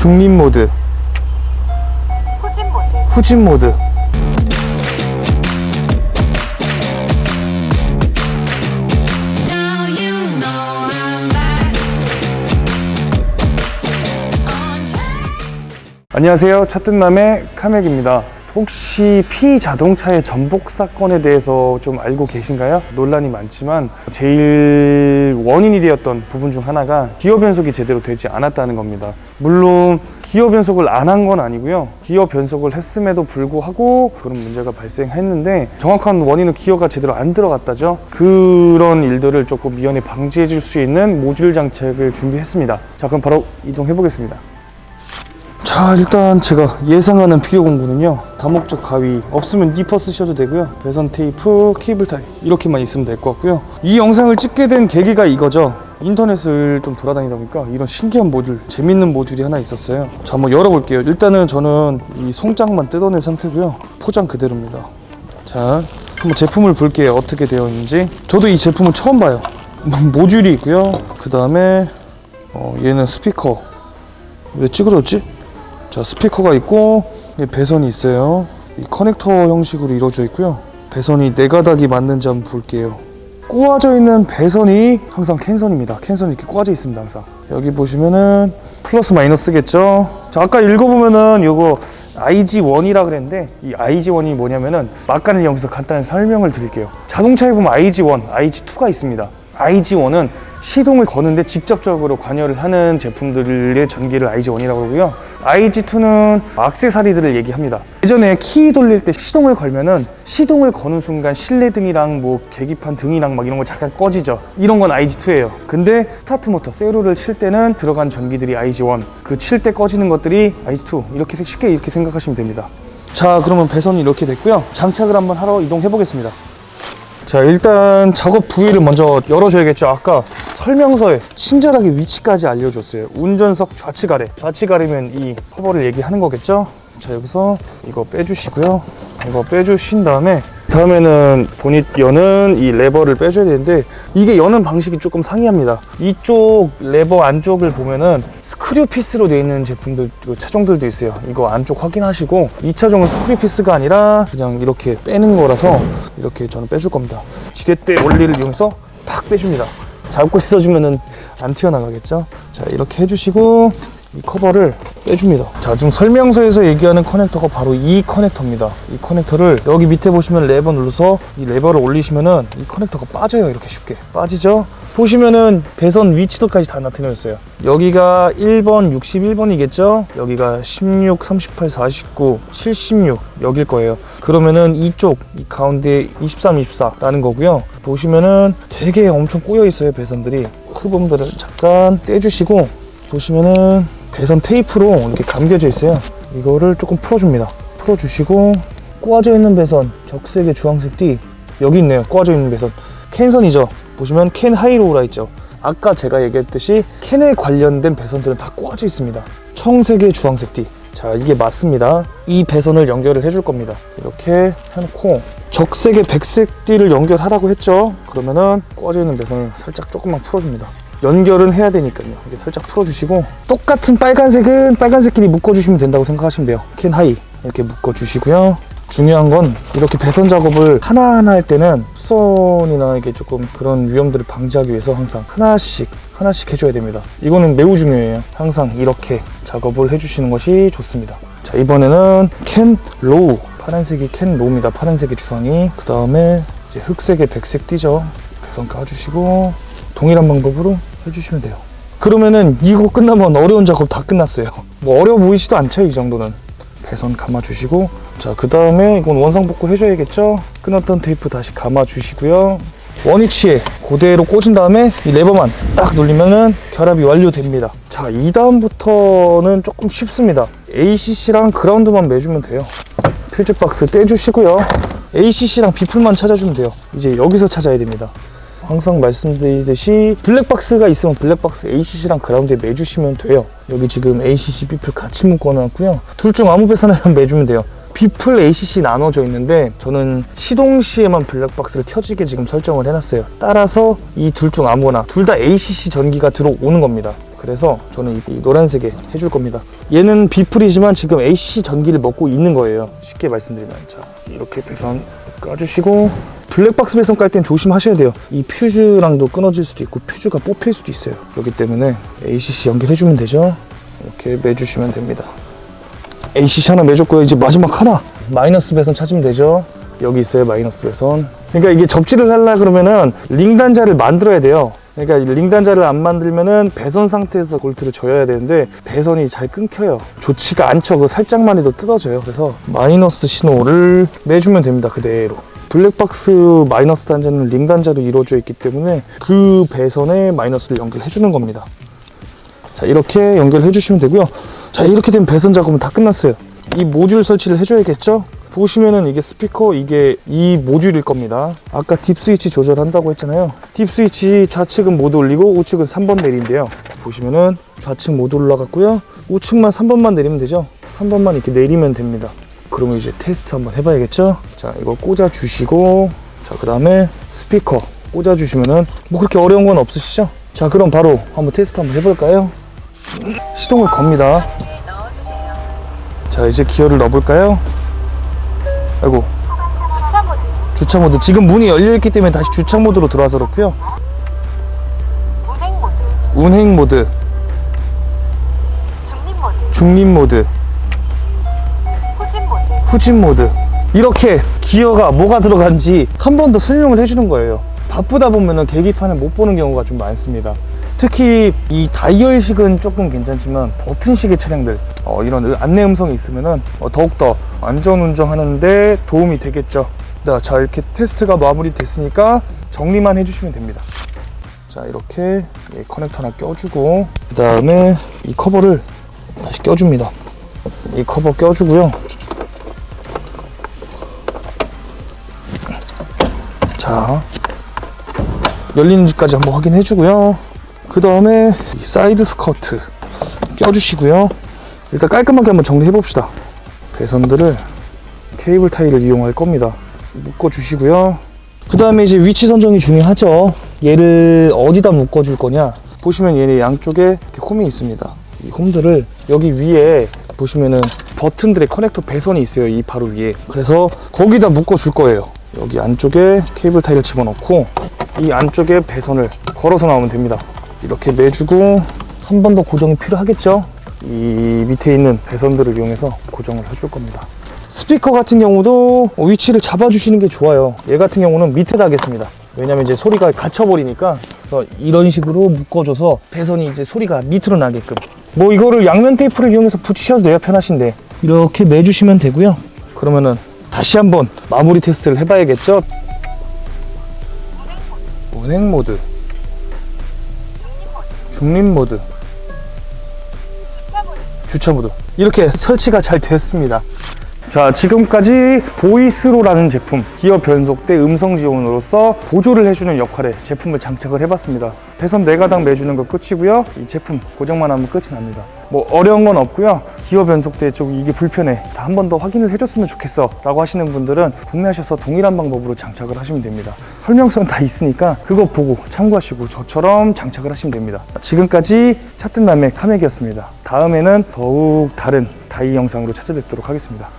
중립 모드, 후진 모드. 안녕하세요, 차뜬남의 카맥입니다. 혹시 P자동차의 전복 사건에 대해서 좀 알고 계신가요? 논란이 많지만 제일 원인이 되었던 부분 중 하나가 기어 변속이 제대로 되지 않았다는 겁니다. 물론 기어 변속을 안 한 건 아니고요, 기어 변속을 했음에도 불구하고 그런 문제가 발생했는데 정확한 원인은 기어가 제대로 안 들어갔다죠. 그런 일들을 조금 미연에 방지해 줄 수 있는 모듈 장착을 준비했습니다. 자, 그럼 바로 이동해 보겠습니다. 자, 일단 제가 예상하는 필요 공구는요, 다목적 가위, 없으면 니퍼 쓰셔도 되고요, 배선 테이프, 케이블 타이 이렇게만 있으면 될 것 같고요. 이 영상을 찍게 된 계기가 이거죠. 인터넷을 좀 돌아다니다 보니까 이런 신기한 모듈, 재밌는 모듈이 하나 있었어요. 자, 한번 열어볼게요. 일단은 저는 이 송장만 뜯어낸 상태고요, 포장 그대로입니다. 자, 한번 제품을 볼게요. 어떻게 되어 있는지. 저도 이 제품을 처음 봐요. 모듈이 있고요, 그 다음에 얘는 스피커. 왜 찌그러졌지? 자, 스피커가 있고 배선이 있어요. 이 커넥터 형식으로 이루어져 있고요. 배선이 4가닥이 맞는지 한번 볼게요. 꼬아져 있는 배선이 항상 캔선입니다. 캔선이 이렇게 꼬아져 있습니다. 항상 여기 보시면은 플러스 마이너스겠죠. 자, 아까 읽어보면은 요거 IG1이라 그랬는데, 이 IG1이 뭐냐면은 막간을 여기서 간단히 설명을 드릴게요. 자동차에 보면 IG1, IG2가 있습니다. IG1은 시동을 거는데 직접적으로 관여를 하는 제품들의 전기를 IG1이라고 그러고요, IG2는 액세서리들을 얘기합니다. 예전에 키 돌릴 때 시동을 걸면은 시동을 거는 순간 실내등이랑 뭐 계기판 등이랑 막 이런 거 잠깐 꺼지죠. 이런 건 IG2예요. 근데 스타트 모터, 세로를 칠 때는 들어간 전기들이 IG1, 그 칠 때 꺼지는 것들이 IG2, 이렇게 쉽게 이렇게 생각하시면 됩니다. 자, 그러면 배선이 이렇게 됐고요. 장착을 한번 하러 이동해 보겠습니다. 자, 일단 작업 부위를 먼저 열어줘야겠죠. 아까 설명서에 친절하게 위치까지 알려줬어요. 운전석 좌측 아래, 좌측 아래면 이 커버를 얘기하는 거겠죠. 자, 여기서 이거 빼주시고요, 이거 빼주신 다음에는 보닛 여는 이 레버를 빼줘야 되는데, 이게 여는 방식이 조금 상이합니다. 이쪽 레버 안쪽을 보면은 스크류 피스로 되어 있는 제품들, 차종들도 있어요. 이거 안쪽 확인하시고, 이 차종은 스크류 피스가 아니라 그냥 이렇게 빼는 거라서 이렇게 저는 빼줄 겁니다. 지렛대 원리를 이용해서 탁 빼줍니다. 잡고 있어주면은 안 튀어나가겠죠. 자, 이렇게 해주시고 이 커버를 빼줍니다. 자, 지금 설명서에서 얘기하는 커넥터가 바로 이 커넥터입니다. 이 커넥터를 여기 밑에 보시면 레버 눌러서 이 레버를 올리시면은 이 커넥터가 빠져요. 이렇게 쉽게 빠지죠. 보시면은 배선 위치도까지 다 나타내줬어요. 여기가 1번 61번이겠죠. 여기가 16, 38, 49, 76 여길 거예요. 그러면은 이쪽 이 가운데 23, 24라는 거고요. 보시면은 되게 엄청 꼬여 있어요. 배선들이. 흡음들을 잠깐 떼주시고, 보시면은 배선 테이프로 이렇게 감겨져 있어요. 이거를 조금 풀어줍니다. 풀어주시고, 꼬아져 있는 배선, 적색의 주황색 띠 여기 있네요. 꼬아져 있는 배선 캔선이죠. 보시면 캔 하이로우라 있죠. 아까 제가 얘기했듯이 캔에 관련된 배선들은 다 꼬아져 있습니다. 청색의 주황색 띠. 자, 이게 맞습니다. 이 배선을 연결을 해줄 겁니다. 이렇게 해놓고 적색의 백색 띠를 연결하라고 했죠. 그러면은 꼬아져 있는 배선을 살짝 조금만 풀어줍니다. 연결은 해야 되니까요. 이렇게 살짝 풀어주시고, 똑같은 빨간색은 빨간색끼리 묶어주시면 된다고 생각하시면 돼요. 캔 하이 이렇게 묶어주시고요. 중요한 건 이렇게 배선 작업을 하나하나 할 때는 흡선이나 이게 조금 그런 위험들을 방지하기 위해서 항상 하나씩 해줘야 됩니다. 이거는 매우 중요해요. 항상 이렇게 작업을 해주시는 것이 좋습니다. 자, 이번에는 캔 로우, 파란색이 캔 로우입니다. 파란색이 주황이. 그 다음에 이제 흑색의 백색 띠죠. 배선 까주시고 동일한 방법으로 해주시면 돼요. 그러면은 이거 끝나면 어려운 작업 다 끝났어요. 뭐 어려워 보이지도 않죠, 이 정도는. 배선 감아주시고, 자, 그 다음에 이건 원상복구 해줘야겠죠. 끊었던 테이프 다시 감아주시고요. 원위치에 그대로 꽂은 다음에 이 레버만 딱 눌리면은 결합이 완료됩니다. 자, 이 다음부터는 조금 쉽습니다. ACC랑 그라운드만 매주면 돼요. 퓨즈 박스 떼주시고요. ACC랑 비풀만 찾아주면 돼요. 이제 여기서 찾아야 됩니다. 항상 말씀드리듯이 블랙박스가 있으면 블랙박스 ACC랑 그라운드에 매주시면 돼요. 여기 지금 ACC, 비풀 같이 묶어놨고요. 둘 중 아무 배선에만 매주면 돼요. 비풀 ACC 나눠져 있는데 저는 시동 시에만 블랙박스를 켜지게 지금 설정을 해놨어요. 따라서 이 둘 중 아무거나 둘 다 ACC 전기가 들어오는 겁니다. 그래서 저는 이 노란색에 해줄 겁니다. 얘는 비풀이지만 지금 ACC 전기를 먹고 있는 거예요. 쉽게 말씀드리면. 자, 이렇게 배선 까주시고, 블랙박스 배선 깔 땐 조심하셔야 돼요. 이 퓨즈랑도 끊어질 수도 있고 퓨즈가 뽑힐 수도 있어요. 그렇기 때문에 ACC 연결해주면 되죠. 이렇게 매주시면 됩니다. ACC 하나 매줬고요. 이제 마지막 하나, 마이너스 배선 찾으면 되죠. 여기 있어요, 마이너스 배선. 그러니까 이게 접지를 하려 그러면은 링 단자를 만들어야 돼요. 그러니까 링 단자를 안 만들면은 배선 상태에서 볼트를 줘야 되는데 배선이 잘 끊겨요. 좋지가 않죠. 그 살짝만 해도 뜯어져요. 그래서 마이너스 신호를 매주면 됩니다. 그대로. 블랙박스 마이너스 단자는 링 단자로 이루어져 있기 때문에 그 배선에 마이너스를 연결해 주는 겁니다. 자, 이렇게 연결해 주시면 되고요. 자, 이렇게 되면 배선 작업은 다 끝났어요. 이 모듈 설치를 해줘야겠죠. 보시면은 이게 스피커, 이게 이 모듈일 겁니다. 아까 딥 스위치 조절한다고 했잖아요. 딥 스위치 좌측은 못 올리고 우측은 3번 내린대요. 보시면은 좌측 못 올라갔고요. 우측만 3번만 내리면 되죠. 3번만 이렇게 내리면 됩니다. 그러면 이제 테스트 한번 해봐야겠죠. 자, 이거 꽂아 주시고, 자, 그 다음에 스피커 꽂아 주시면은 뭐 그렇게 어려운 건 없으시죠? 자, 그럼 바로 한번 테스트 한번 해볼까요? 시동을 겁니다. 자, 이제 기어를 넣어볼까요? 아이고, 주차 모드. 지금 문이 열려있기 때문에 다시 주차 모드로 들어와서 그렇고요. 운행 모드, 중립 모드, 후진 모드. 이렇게 기어가 뭐가 들어간지 한 번 더 설명을 해주는 거예요. 바쁘다 보면은 계기판을 못 보는 경우가 좀 많습니다. 특히 이 다이얼식은 조금 괜찮지만 버튼식의 차량들, 이런 안내 음성이 있으면은 더욱더 안전 운전하는데 도움이 되겠죠. 자, 이렇게 테스트가 마무리 됐으니까 정리만 해주시면 됩니다. 자, 이렇게 커넥터 하나 껴주고, 그 다음에 이 커버를 다시 껴줍니다. 이 커버 껴주고요. 자, 열리는지까지 한번 확인해 주고요. 그 다음에 사이드 스커트 껴주시고요. 일단 깔끔하게 한번 정리해 봅시다. 배선들을 케이블 타이를 이용할 겁니다. 묶어 주시고요. 그 다음에 이제 위치 선정이 중요하죠. 얘를 어디다 묶어 줄 거냐. 보시면 얘네 양쪽에 이렇게 홈이 있습니다. 이 홈들을 여기 위에 보시면은 버튼들의 커넥터 배선이 있어요. 이 바로 위에. 그래서 거기다 묶어 줄 거예요. 여기 안쪽에 케이블 타이를 집어넣고 이 안쪽에 배선을 걸어서 나오면 됩니다. 이렇게 매주고, 한 번 더 고정이 필요하겠죠. 이 밑에 있는 배선들을 이용해서 고정을 해줄 겁니다. 스피커 같은 경우도 위치를 잡아주시는 게 좋아요. 얘 같은 경우는 밑에다 하겠습니다. 왜냐면 이제 소리가 갇혀버리니까. 그래서 이런 식으로 묶어줘서 배선이 이제 소리가 밑으로 나게끔. 뭐 이거를 양면 테이프를 이용해서 붙이셔도 돼요. 편하신데. 이렇게 매주시면 되고요. 그러면은 다시 한번 마무리 테스트를 해봐야겠죠. 운행 모드, 중립 모드, 주차 모드. 이렇게 설치가 잘 되었습니다. 자, 지금까지 보이스로라는 제품, 기어 변속대 음성 지원으로서 보조를 해주는 역할의 제품을 장착을 해봤습니다. 배선 4가닥 매주는 거 끝이고요. 이 제품 고정만 하면 끝이 납니다. 뭐 어려운 건 없고요. 기어 변속대 쪽 이게 불편해, 다 한 번 더 확인을 해줬으면 좋겠어 라고 하시는 분들은 구매하셔서 동일한 방법으로 장착을 하시면 됩니다. 설명서는 다 있으니까 그거 보고 참고하시고 저처럼 장착을 하시면 됩니다. 지금까지 차 뜬 남의 카맥이었습니다. 다음에는 더욱 다른 다이 영상으로 찾아뵙도록 하겠습니다.